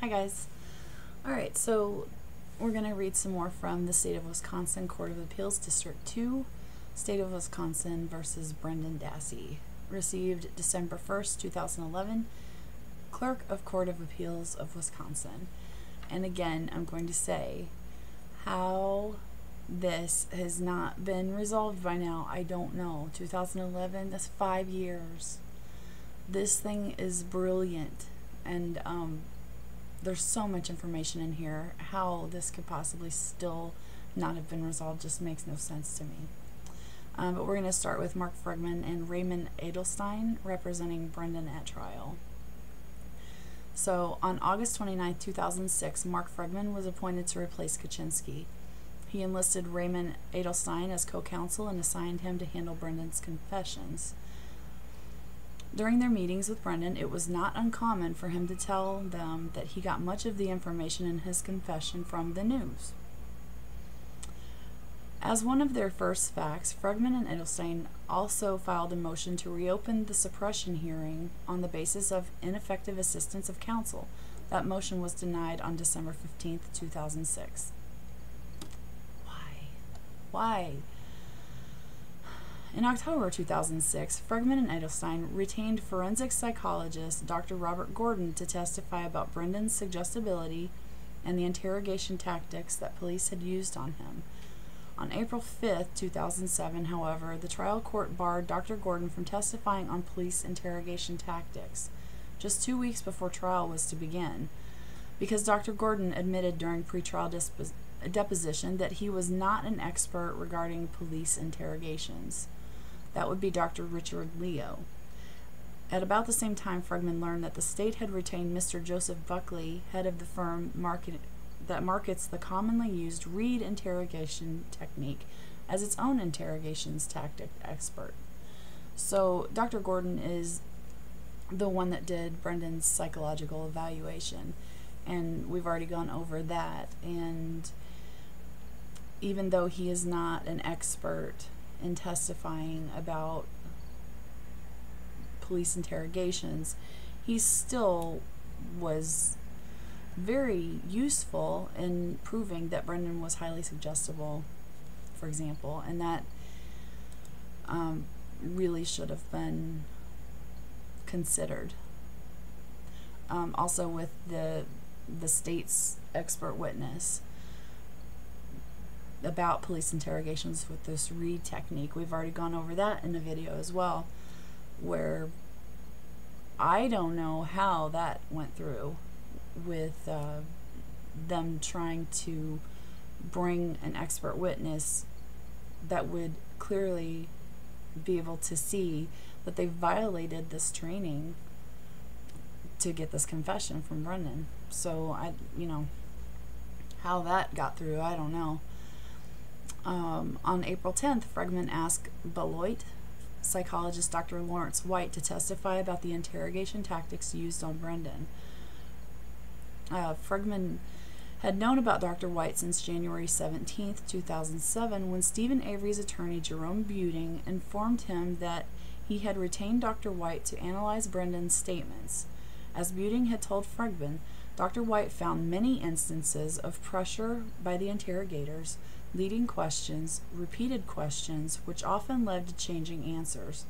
Hi guys. Alright, so we're going to read some more from the State of Wisconsin Court of Appeals District 2, State of Wisconsin versus Brendan Dassey. Received December 1st, 2011, Clerk of Court of Appeals of Wisconsin. And again, I'm going to say how this has not been resolved by now, I don't know. 2011, that's 5 years. This thing is brilliant, and there's so much information in here. How this could possibly still not have been resolved just makes no sense to me. But we're going to start with Mark Fregman and Raymond Edelstein representing Brendan at trial. So on August 29, 2006, Mark Fregman was appointed to replace Kaczynski. He enlisted Raymond Edelstein as co-counsel and assigned him to handle Brendan's confessions. During their meetings with Brendan, it was not uncommon for him to tell them that he got much of the information in his confession from the news. As one of their first facts, Fregman and Edelstein also filed a motion to reopen the suppression hearing on the basis of ineffective assistance of counsel. That motion was denied on December 15, 2006. Why? In October 2006, Fregman and Edelstein retained forensic psychologist Dr. Robert Gordon to testify about Brendan's suggestibility and the interrogation tactics that police had used on him. On April 5, 2007, however, the trial court barred Dr. Gordon from testifying on police interrogation tactics, just 2 weeks before trial was to begin, because Dr. Gordon admitted during pretrial deposition that he was not an expert regarding police interrogations. That would be Dr. Richard Leo. At about the same time, Fregman learned that the state had retained Mr. Joseph Buckley, head of the firm that markets the commonly used Reed interrogation technique, as its own interrogations tactic expert. So Dr. Gordon is the one that did Brendan's psychological evaluation, and we've already gone over that. And even though he is not an expert in testifying about police interrogations, he still was very useful in proving that Brendan was highly suggestible, for example, and that really should have been considered. Also with the state's expert witness about police interrogations with this Reed technique. We've already gone over that in a video as well, where I don't know how that went through with them trying to bring an expert witness that would clearly be able to see that they violated this training to get this confession from Brendan. So how that got through, I don't know. On April 10th, Fregman asked Beloit psychologist Dr. Lawrence White to testify about the interrogation tactics used on Brendan. Fregman had known about Dr. White since January 17th, 2007, when Stephen Avery's attorney Jerome Buting informed him that he had retained Dr. White to analyze Brendan's statements. As Buting had told Fregman, Dr. White found many instances of pressure by the interrogators, leading questions, repeated questions, which often led to changed answers,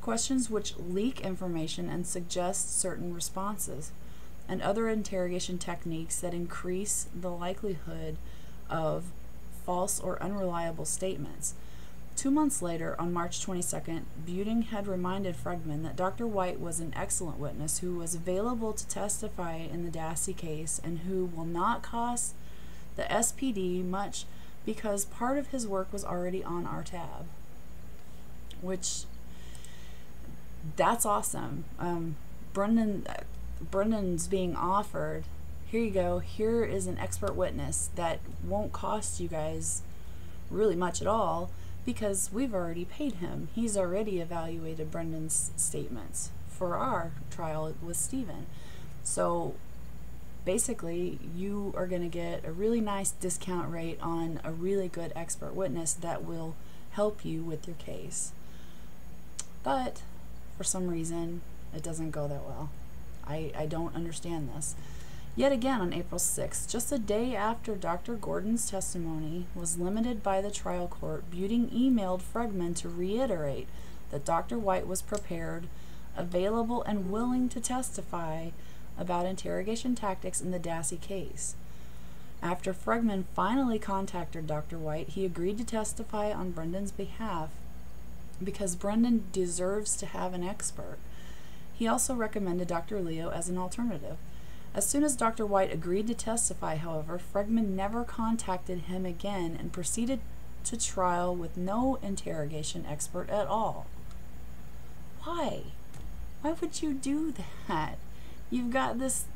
questions which leak information and suggest certain responses, and other interrogation techniques that increase the likelihood of false or unreliable statements. 2 months later, on March 22nd, Buting had reminded Fregman that Dr. White was an excellent witness who was available to testify in the Dassey case and who will not cost the SPD much because part of his work was already on our tab. Which, that's awesome. Brendan's being offered, here you go, here is an expert witness that won't cost you guys really much at all, because we've already paid him. He's already evaluated Brendan's statements for our trial with Stephen. So basically, you are going to get a really nice discount rate on a really good expert witness that will help you with your case. But for some reason, it doesn't go that well. I don't understand this. Yet again, on April 6th, just a day after Dr. Gordon's testimony was limited by the trial court, Buting emailed Fregman to reiterate that Dr. White was prepared, available, and willing to testify about interrogation tactics in the Dassey case. After Fregman finally contacted Dr. White, he agreed to testify on Brendan's behalf because Brendan deserves to have an expert. He also recommended Dr. Leo as an alternative. As soon as Dr. White agreed to testify, however, Fregman never contacted him again and proceeded to trial with no interrogation expert at all. Why? Why would you do that? You've got this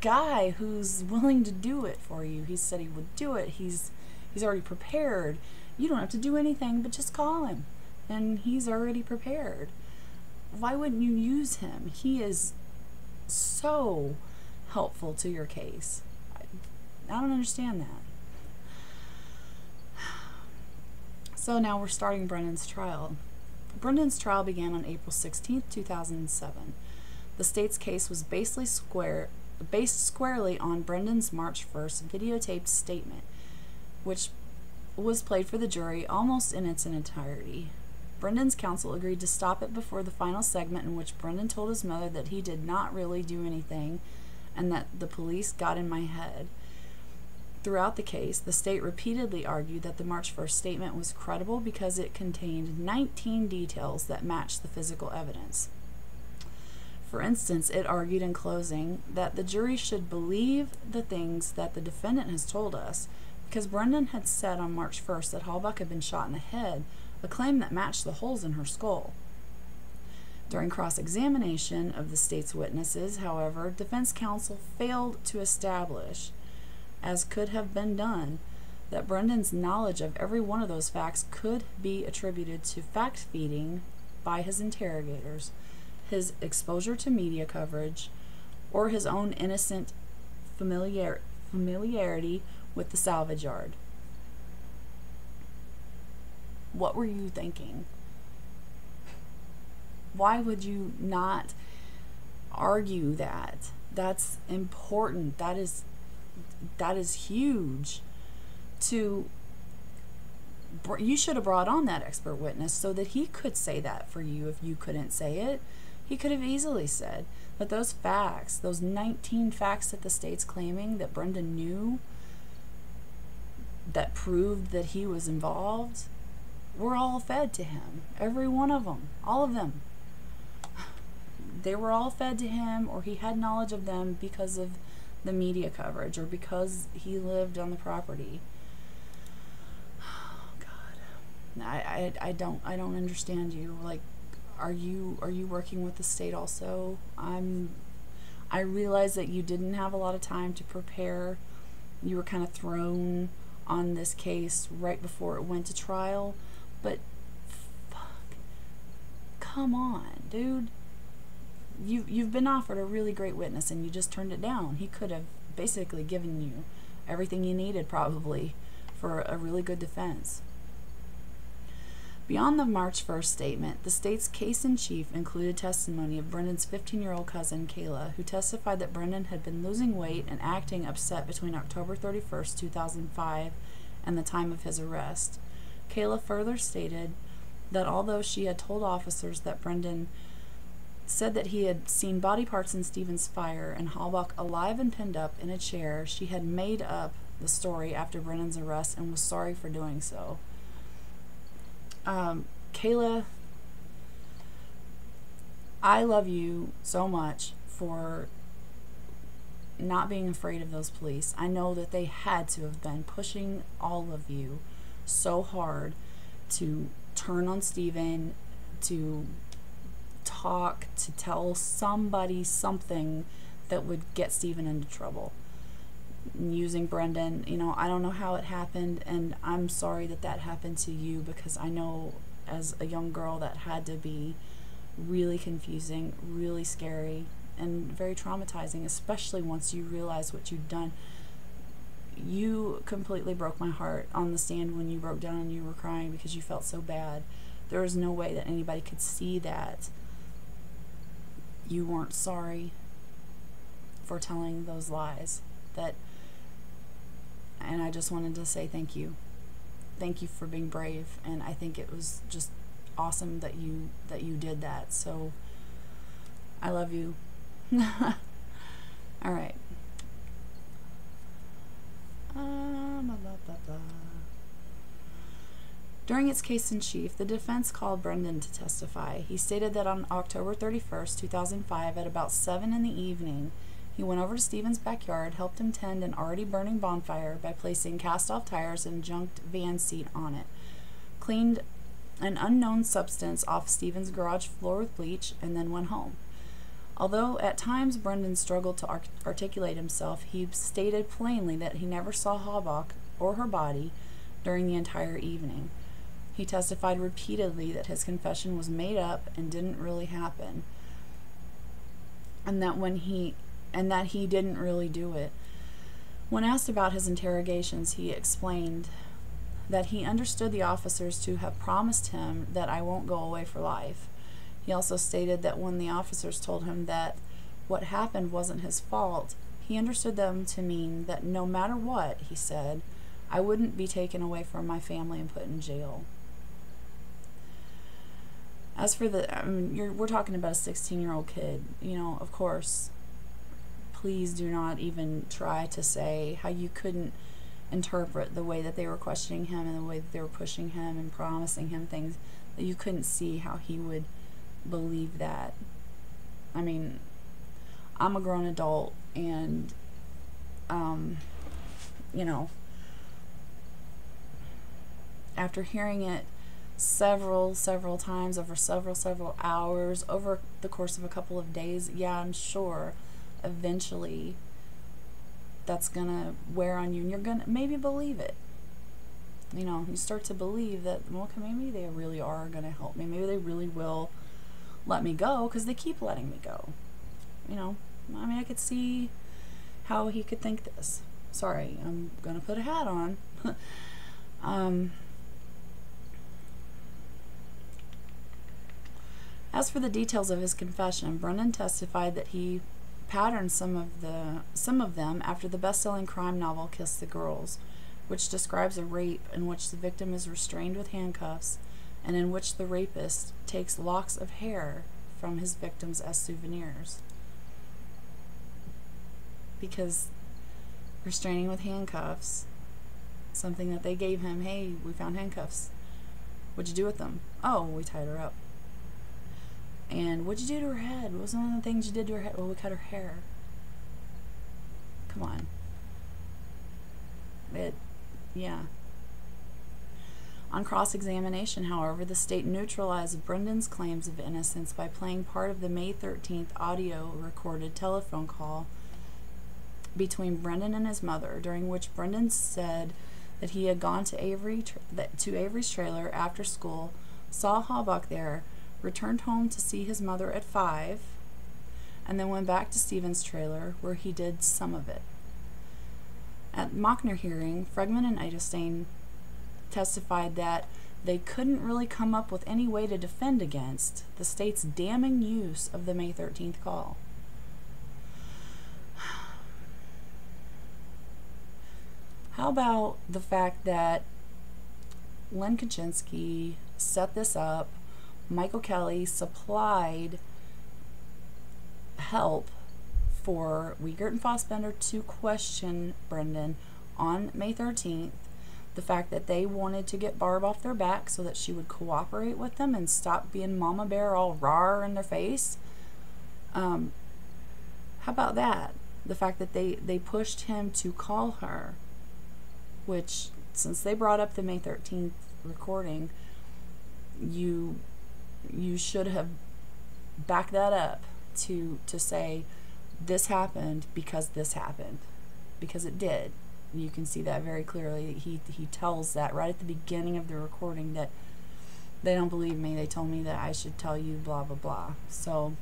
guy who's willing to do it for you. He said he would do it. He's already prepared. You don't have to do anything but just call him, and he's already prepared. Why wouldn't you use him? He is so helpful to your case. I don't understand that. So now we're starting Brendan's trial. Brendan's trial began on April 16th, 2007. The state's case was based squarely on Brendan's March 1st videotaped statement, which was played for the jury almost in its entirety. Brendan's counsel agreed to stop it before the final segment, in which Brendan told his mother that he did not really do anything and that the police got in my head. Throughout the case, the state repeatedly argued that the March 1st statement was credible because it contained 19 details that matched the physical evidence. For instance, it argued in closing that the jury should believe the things that the defendant has told us, because Brendan had said on March 1st that Halbach had been shot in the head, a claim that matched the holes in her skull. During cross-examination of the state's witnesses, however, defense counsel failed to establish, as could have been done, that Brendan's knowledge of every one of those facts could be attributed to fact-feeding by his interrogators, his exposure to media coverage, or his own innocent familiarity with the salvage yard. What were you thinking? Why would you not argue that? That's important. That is huge. You should have brought on that expert witness so that he could say that for you if you couldn't say it. He could have easily said that those facts, those 19 facts that the state's claiming that Brendan knew, that proved that he was involved, were all fed to him. Every one of them. All of them. They were all fed to him, or he had knowledge of them because of the media coverage, or because he lived on the property. Oh, God. I don't understand you. Like, are you working with the state also? I realize that you didn't have a lot of time to prepare. You were kind of thrown on this case right before it went to trial. But fuck, come on, dude. You've been offered a really great witness and you just turned it down. He could have basically given you everything you needed, probably, for a really good defense. Beyond the March 1st statement, the state's case-in-chief included testimony of Brendan's 15-year-old cousin, Kayla, who testified that Brendan had been losing weight and acting upset between October 31st, 2005 and the time of his arrest. Kayla further stated that although she had told officers that Brendan said that he had seen body parts in Stephen's fire and Halbach alive and pinned up in a chair, she had made up the story after Brendan's arrest and was sorry for doing so. Kayla, I love you so much for not being afraid of those police. I know that they had to have been pushing all of you so hard to turn on Stephen, to talk, to tell somebody something that would get Stephen into trouble. Using Brendan, I don't know how it happened, and I'm sorry that that happened to you, because I know as a young girl that had to be really confusing, really scary, and very traumatizing, especially once you realize what you've done. You completely broke my heart on the stand when you broke down and you were crying because you felt so bad. There was no way that anybody could see that. you weren't sorry for telling those lies. And I just wanted to say thank you. Thank you for being brave, and I think it was just awesome that you did that. So I love you. All right. Blah, blah, blah, blah. During its case in chief, the defense called Brendan to testify. He stated that on October 31st, 2005, at about 7 in the evening, he went over to Stephen's backyard, helped him tend an already burning bonfire by placing cast-off tires and junked van seat on it, cleaned an unknown substance off Stephen's garage floor with bleach, and then went home. Although at times Brendan struggled to articulate himself, he stated plainly that he never saw Halbach or her body during the entire evening. He testified repeatedly that his confession was made up and didn't really happen, and that he didn't really do it. When asked about his interrogations, he explained that he understood the officers to have promised him that I won't go away for life. He also stated that when the officers told him that what happened wasn't his fault, he understood them to mean that no matter what, he said, I wouldn't be taken away from my family and put in jail. As for we're talking about a 16-year-old kid, of course, please do not even try to say how you couldn't interpret the way that they were questioning him and the way that they were pushing him and promising him things, that you couldn't see how he would believe that. I mean, I'm a grown adult, and after hearing it several times over several hours over the course of a couple of days, yeah, I'm sure eventually that's gonna wear on you, and you're gonna maybe believe it. You start to believe that, well, maybe they really are gonna help me. Maybe they really will let me go, because they keep letting me go. I could see how he could think this. Sorry, I'm gonna put a hat on. As for the details of his confession, Brendan testified that he patterned some of them after the best-selling crime novel Kiss the Girls, which describes a rape in which the victim is restrained with handcuffs and in which the rapist takes locks of hair from his victims as souvenirs. Because restraining with handcuffs, something that they gave him, hey, we found handcuffs. What'd you do with them? Oh, we tied her up. And what'd you do to her head? What was one of the things you did to her head? Well, we cut her hair. Come on. Yeah. On cross-examination, however, the state neutralized Brendan's claims of innocence by playing part of the May 13th audio-recorded telephone call between Brendan and his mother, during which Brendan said that he had gone to Avery's trailer after school, saw Halbach there, returned home to see his mother at 5, and then went back to Stephen's trailer, where he did some of it. At Mockner hearing, Fregman and Edelstein testified that they couldn't really come up with any way to defend against the state's damning use of the May 13th call. How about the fact that Len Kaczynski set this up, Michael Kelly supplied help for Wiegert and Fassbender to question Brendan on May 13th, the fact that they wanted to get Barb off their back so that she would cooperate with them and stop being mama bear all rawr in their face. How about that? The fact that they pushed him to call her, which, since they brought up the May 13th recording, you should have backed that up to say this happened because this happened, because it did. You can see that very clearly. He tells that right at the beginning of the recording, that they don't believe me. They told me that I should tell you blah blah blah. So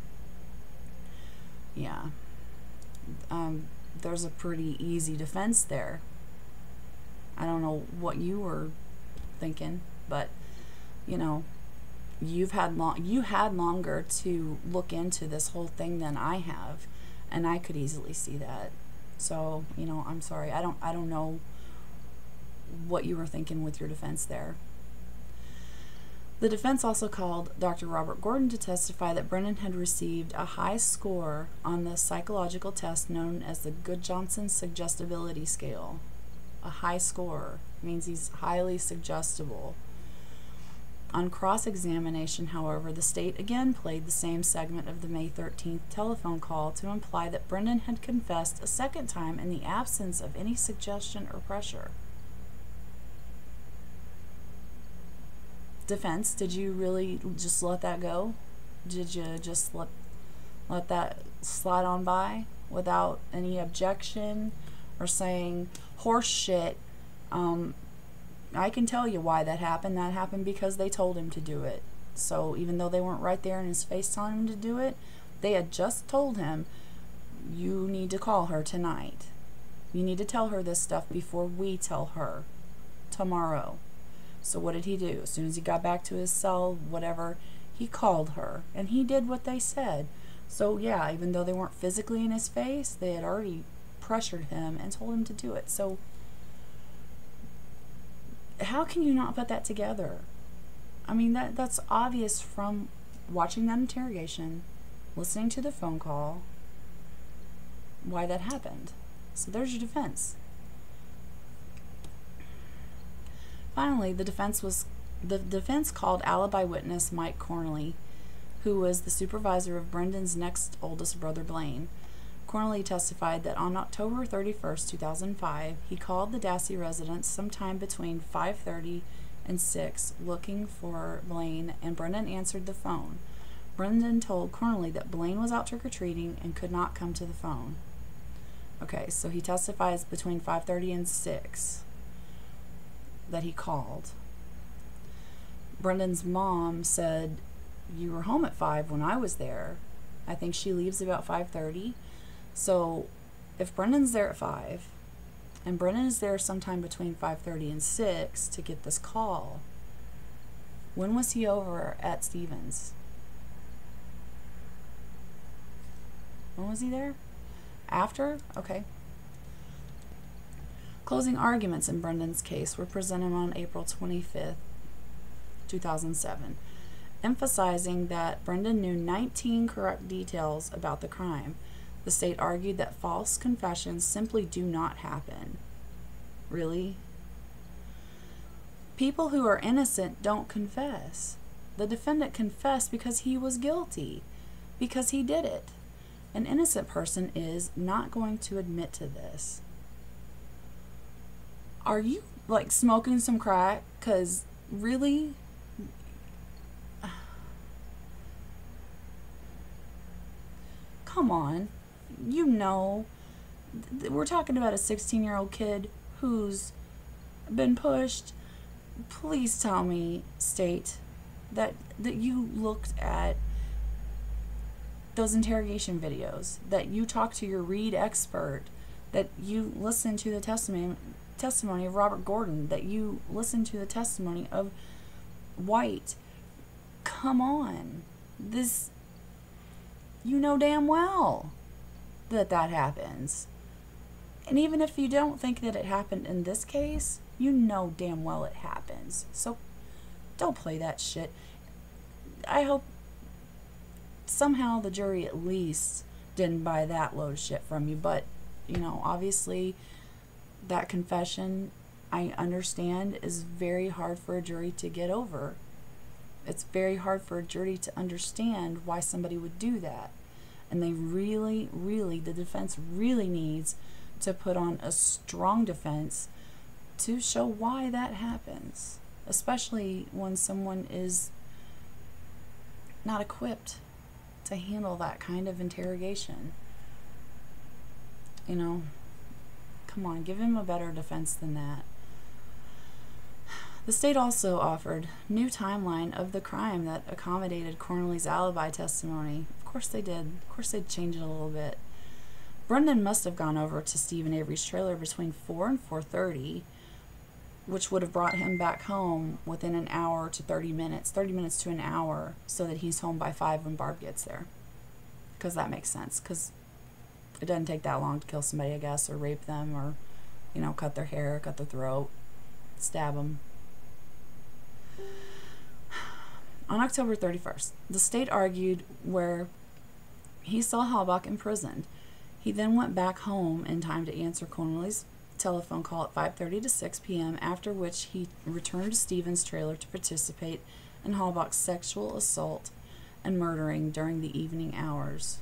yeah, there's a pretty easy defense there. I don't know what you were thinking, but you had longer to look into this whole thing than I have, and I could easily see that. So, you know, I'm sorry. I don't know what you were thinking with your defense there. The defense also called Dr. Robert Gordon to testify that Brendan had received a high score on the psychological test known as the Good-Johnson Suggestibility Scale. A high score means he's highly suggestible. On cross-examination, however, the state again played the same segment of the May 13th telephone call to imply that Brendan had confessed a second time in the absence of any suggestion or pressure. Defense, did you really just let that go? Did you just let that slide on by without any objection or saying horse shit? I can tell you why that happened. That happened because they told him to do it. So even though they weren't right there in his face telling him to do it, they had just told him, you need to call her tonight. You need to tell her this stuff before we tell her tomorrow. So what did he do? As soon as he got back to his cell, whatever, he called her. And he did what they said. So yeah, even though they weren't physically in his face, they had already pressured him and told him to do it. So how can you not put that together? I mean, that's obvious from watching that interrogation, listening to the phone call, why that happened. So there's your defense. Finally, the defense called alibi witness Mike Cornely, who was the supervisor of Brendan's next oldest brother, Blaine. Cornely testified that on October 31st, 2005, he called the Dassey residence sometime between 5:30 and 6 looking for Blaine, and Brendan answered the phone. Brendan told Cornely that Blaine was out trick-or-treating and could not come to the phone. Okay, so he testifies between 5:30 and 6 that he called. Brendan's mom said, you were home at 5 when I was there. I think she leaves about 5:30. So if Brendan's there at 5 and Brendan is there sometime between 5:30 and 6 to get this call, when was he over at Stevens? When was he there? After? Okay. Closing arguments in Brendan's case were presented on April 25th, 2007, emphasizing that Brendan knew 19 correct details about the crime. The state argued that false confessions simply do not happen. Really? People who are innocent don't confess. The defendant confessed because he was guilty, because he did it. An innocent person is not going to admit to this. Are you like smoking some crack? 'Cause really? Come on. You know, we're talking about a 16-year-old kid who's been pushed. Please tell me, state, that you looked at those interrogation videos, that you talked to your Reed expert, that you listened to the testimony of Robert Gordon, that you listened to the testimony of White. Come on. This, you know damn well that happens. And even if you don't think that it happened in this case, you know damn well it happens. So don't play that shit. I hope somehow the jury at least didn't buy that load of shit from you. But, you know, obviously that confession, I understand, is very hard for a jury to get over. It's very hard for a jury to understand why somebody would do that. And they really, the defense really needs to put on a strong defense to show why that happens. Especially when someone is not equipped to handle that kind of interrogation. You know, come on, give him a better defense than that. The state also offered new timeline of the crime that accommodated Cornely's alibi testimony. Of course they did. Of course they'd change it a little bit. Brendan must have gone over to Stephen Avery's trailer between 4 and 4:30. which would have brought him back home within an hour to 30 minutes, 30 minutes to an hour, so that he's home by 5 when Barb gets there. Because that makes sense, because it doesn't take that long to kill somebody, I guess, or rape them, or, you know, cut their hair, cut their throat, stab them. On October 31st, the state argued where he saw Halbach imprisoned. He then went back home in time to answer Connolly's telephone call at 5:30 to 6 p.m., after which he returned to Stephen's trailer to participate in Halbach's sexual assault and murdering during the evening hours.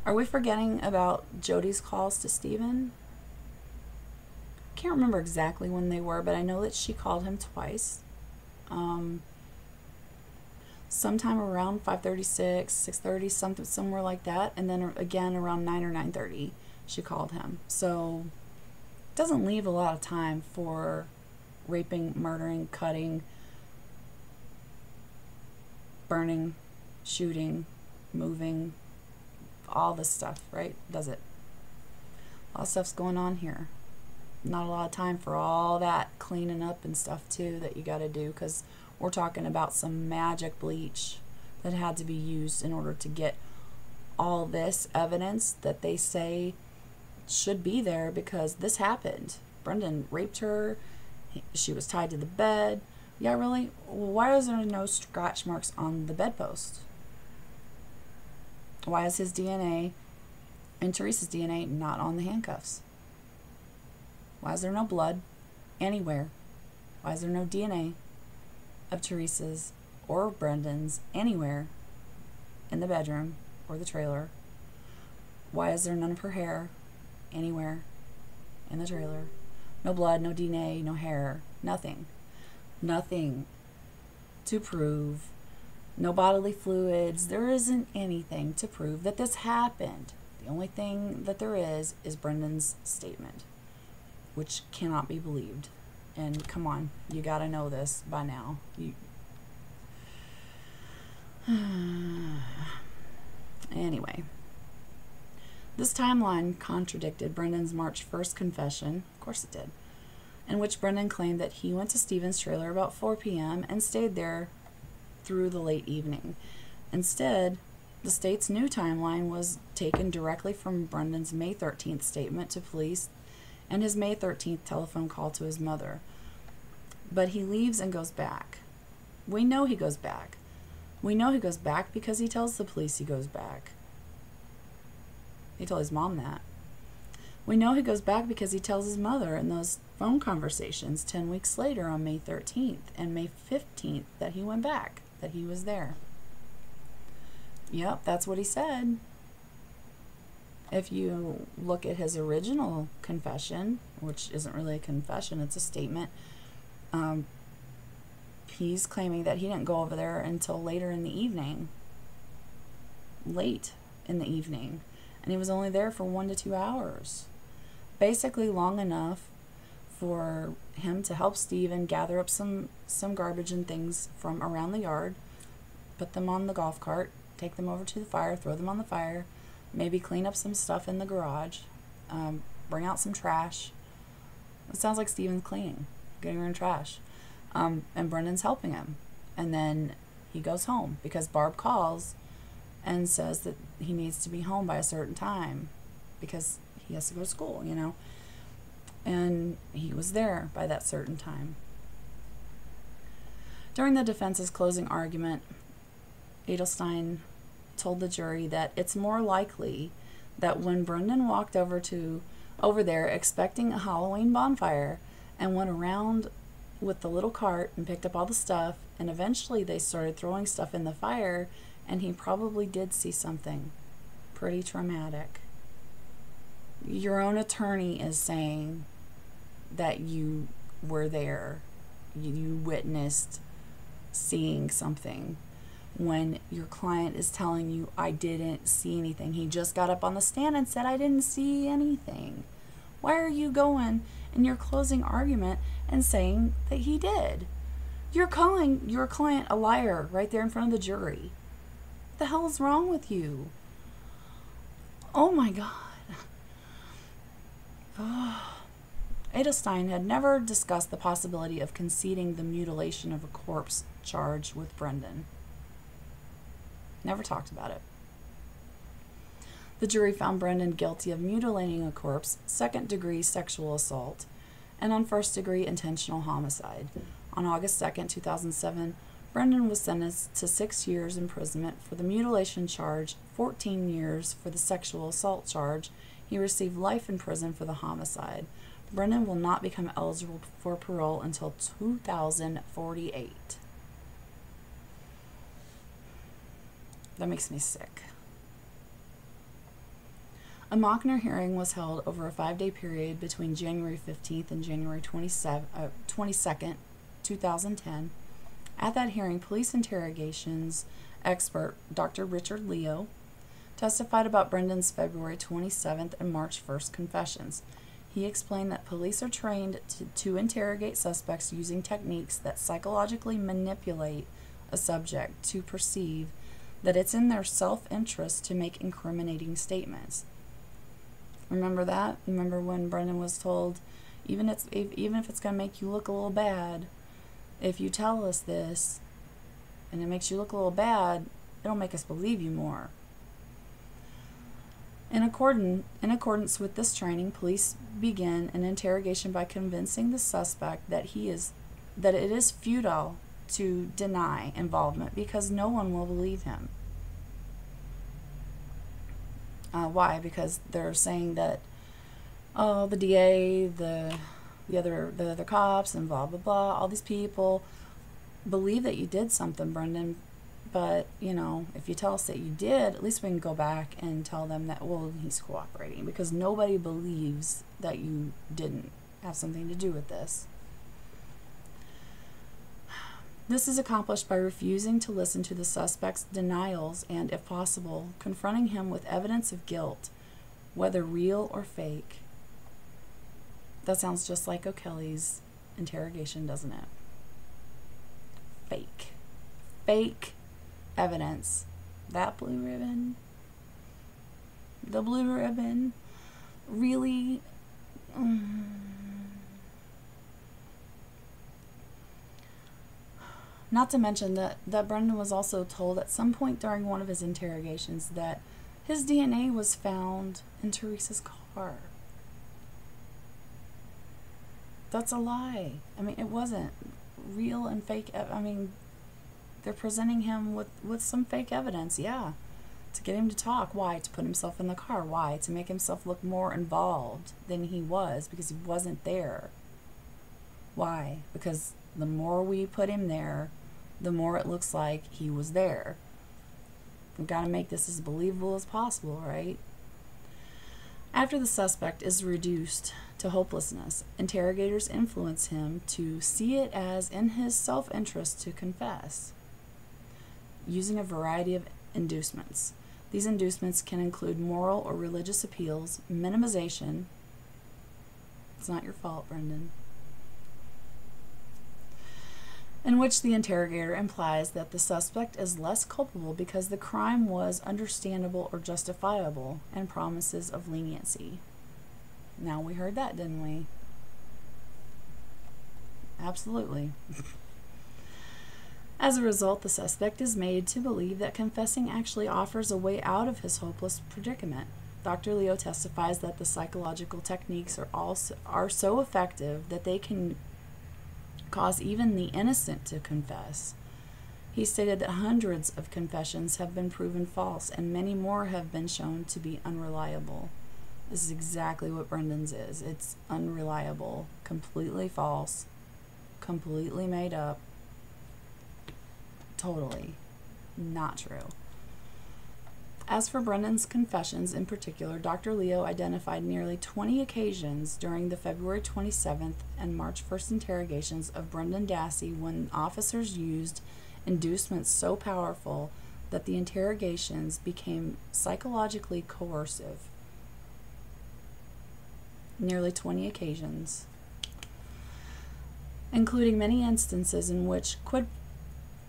Are we forgetting about Jody's calls to Stephen? I can't remember exactly when they were, but I know that she called him twice. Sometime around 5:36, 6:30, something, somewhere like that, and then again around 9 or 9:30 she called him. So it doesn't leave a lot of time for raping, murdering, cutting, burning, shooting, moving, all this stuff, right? Does it? A lot of stuff's going on here. Not a lot of time for all that cleaning up and stuff too that you got to do, because we're talking about some magic bleach that had to be used in order to get all this evidence that they say should be there, because this happened. Brendan raped her. She was tied to the bed. Yeah, really? Why is there no scratch marks on the bedpost? Why is his DNA and Teresa's DNA not on the handcuffs? Why is there no blood anywhere? Why is there no DNA of Teresa's or Brendan's anywhere in the bedroom or the trailer? Why is there none of her hair anywhere in the trailer? No blood, no DNA, no hair, nothing. Nothing to prove. No bodily fluids. There isn't anything to prove that this happened. The only thing that there is Brendan's statement, which cannot be believed. And come on, you gotta know this by now. Anyway, this timeline contradicted Brendan's March 1st confession, of course it did, in which Brendan claimed that he went to Stephen's trailer about 4 p.m. and stayed there through the late evening. Instead, the state's new timeline was taken directly from Brendan's May 13th statement to police and his May 13th telephone call to his mother. But he leaves and goes back. We know he goes back. We know he goes back because he tells the police he goes back. He told his mom that. We know he goes back because he tells his mother in those phone conversations 10 weeks later on May 13th and May 15th that he went back, that he was there. Yep, that's what he said. If you look at his original confession, which isn't really a confession, it's a statement, he's claiming that he didn't go over there until later in the evening. Late in the evening. And he was only there for 1 to 2 hours. Basically long enough for him to help Stephen gather up some garbage and things from around the yard, put them on the golf cart, take them over to the fire, throw them on the fire, maybe clean up some stuff in the garage, bring out some trash. It sounds like Stephen's cleaning, getting rid of trash. And Brendan's helping him. And then he goes home because Barb calls and says that he needs to be home by a certain time because he has to go to school, you know. And he was there by that certain time. During the defense's closing argument, Edelstein told the jury that it's more likely that when Brendan walked over there expecting a Halloween bonfire and went around with the little cart and picked up all the stuff, and eventually they started throwing stuff in the fire, and he probably did see something pretty traumatic. Your own attorney is saying that you were there, you witnessed seeing something, when your client is telling you, I didn't see anything. He just got up on the stand and said, I didn't see anything. Why are you going in your closing argument and saying that he did? You're calling your client a liar right there in front of the jury. What the hell is wrong with you? Oh my God. Oh, Edelstein had never discussed the possibility of conceding the mutilation of a corpse charge with Brendan. Never talked about it. The jury found Brendan guilty of mutilating a corpse, second-degree sexual assault, and on first-degree intentional homicide. On August 2nd, 2007, Brendan was sentenced to 6 years imprisonment for the mutilation charge, 14 years for the sexual assault charge. He received life in prison for the homicide. Brendan will not become eligible for parole until 2048. That makes me sick. A Mockner hearing was held over a 5-day period between January 15th and January 22nd, 2010. At that hearing, police interrogations expert Dr. Richard Leo testified about Brendan's February 27th and March 1st confessions. He explained that police are trained to interrogate suspects using techniques that psychologically manipulate a subject to perceive that it's in their self-interest to make incriminating statements. Remember that? Remember when Brendan was told, even if it's going to make you look a little bad, if you tell us this and it makes you look a little bad, it'll make us believe you more. In accordance with this training, police begin an interrogation by convincing the suspect that it is futile to deny involvement because no one will believe him. Why? Because they're saying that, oh, the DA, the other cops, and blah blah blah, all these people believe that you did something, Brendan. But if you tell us that you did, at least we can go back and tell them that, well, he's cooperating, because nobody believes that you didn't have something to do with this. This is accomplished by refusing to listen to the suspect's denials and, if possible, confronting him with evidence of guilt, whether real or fake. That sounds just like O'Kelly's interrogation, doesn't it? Fake. Fake evidence. That blue ribbon. The blue ribbon. Really? Not to mention that Brendan was also told at some point during one of his interrogations that his DNA was found in Teresa's car. That's a lie. I mean, it wasn't. Real and fake. I mean, they're presenting him with some fake evidence, yeah. To get him to talk. Why? To put himself in the car. Why? To make himself look more involved than he was, because he wasn't there. Why? Because the more we put him there, the more it looks like he was there. We've got to make this as believable as possible, right? After the suspect is reduced to hopelessness, interrogators influence him to see it as in his self-interest to confess, using a variety of inducements. These inducements can include moral or religious appeals, minimization. It's not your fault, Brendan. In which the interrogator implies that the suspect is less culpable because the crime was understandable or justifiable, and promises of leniency. Now, we heard that, didn't we? Absolutely. As a result, the suspect is made to believe that confessing actually offers a way out of his hopeless predicament. Dr. Leo testifies that the psychological techniques are so effective that they can cause even the innocent to confess. He stated that hundreds of confessions have been proven false and many more have been shown to be unreliable. This is exactly what Brendan's is. It's unreliable, completely false, completely made up, totally not true. As for Brendan's confessions in particular, Dr. Leo identified nearly 20 occasions during the February 27th and March 1st interrogations of Brendan Dassey when officers used inducements so powerful that the interrogations became psychologically coercive. Nearly 20 occasions, including many instances in which quid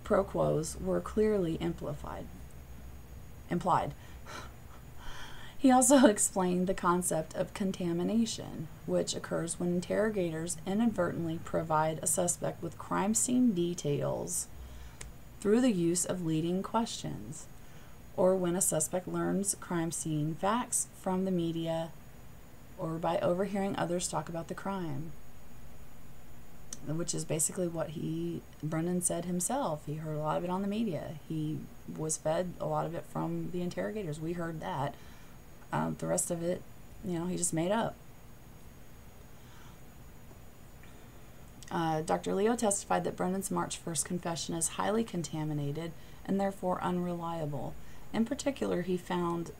pro quos were clearly implied. He also explained the concept of contamination, which occurs when interrogators inadvertently provide a suspect with crime scene details through the use of leading questions, or when a suspect learns crime scene facts from the media or by overhearing others talk about the crime, which is basically what Brendan said himself. He heard a lot of it on the media. He was fed a lot of it from the interrogators. We heard that. The rest of it, he just made up. Dr. Leo testified that Brendan's March 1st confession is highly contaminated and therefore unreliable. In particular, he found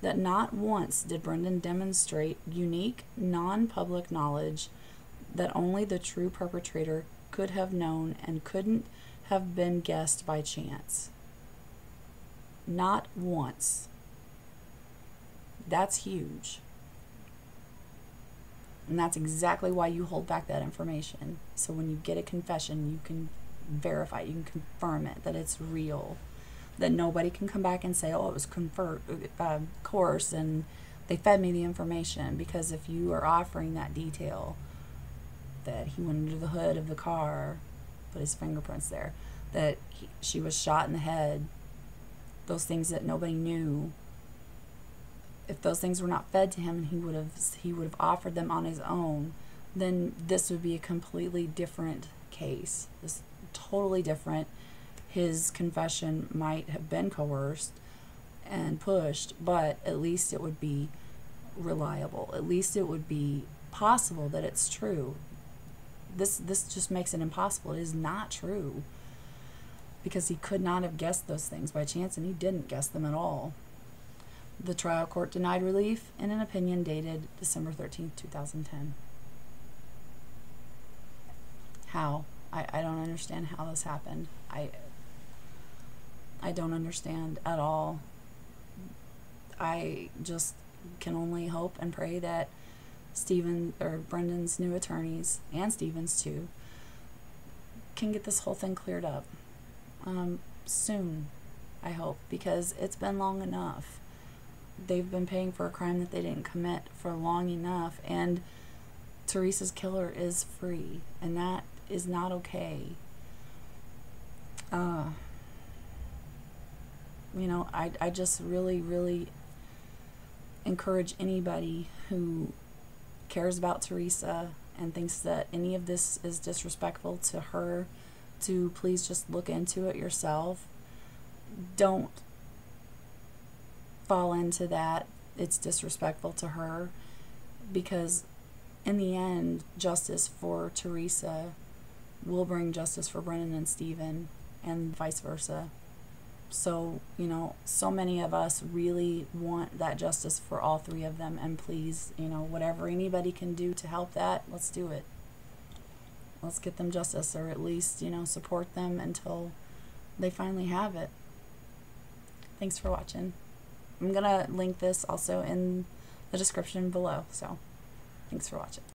that not once did Brendan demonstrate unique, non-public knowledge that only the true perpetrator could have known and couldn't have been guessed by chance. Not once. That's huge. And that's exactly why you hold back that information. So when you get a confession, you can verify it, you can confirm it, that it's real. That nobody can come back and say, oh, it was coerced and they fed me the information. Because if you are offering that detail, that he went under the hood of the car, put his fingerprints there, that she was shot in the head, those things that nobody knew, if those things were not fed to him and he would have offered them on his own, then this would be a completely different case. This totally different. His confession might have been coerced and pushed, but at least it would be reliable. At least it would be possible that it's true. This just makes it impossible. It is not true, because he could not have guessed those things by chance, and he didn't guess them at all. The trial court denied relief in an opinion dated December 13th, 2010. How? I don't understand how this happened. I don't understand at all. I just can only hope and pray that Brendan's new attorneys, and Stephen's too, can get this whole thing cleared up soon, I hope, because it's been long enough. They've been paying for a crime that they didn't commit for long enough, and Teresa's killer is free, and that is not okay. I just really, really encourage anybody who cares about Teresa and thinks that any of this is disrespectful to her to please just look into it yourself. Don't fall into that it's disrespectful to her, because in the end, justice for Teresa will bring justice for Brendan and Stephen, and vice versa. So, so many of us really want that justice for all three of them, and please, whatever anybody can do to help that, let's do it. Let's get them justice, or at least, support them until they finally have it. Thanks for watching. I'm going to link this also in the description below, so thanks for watching.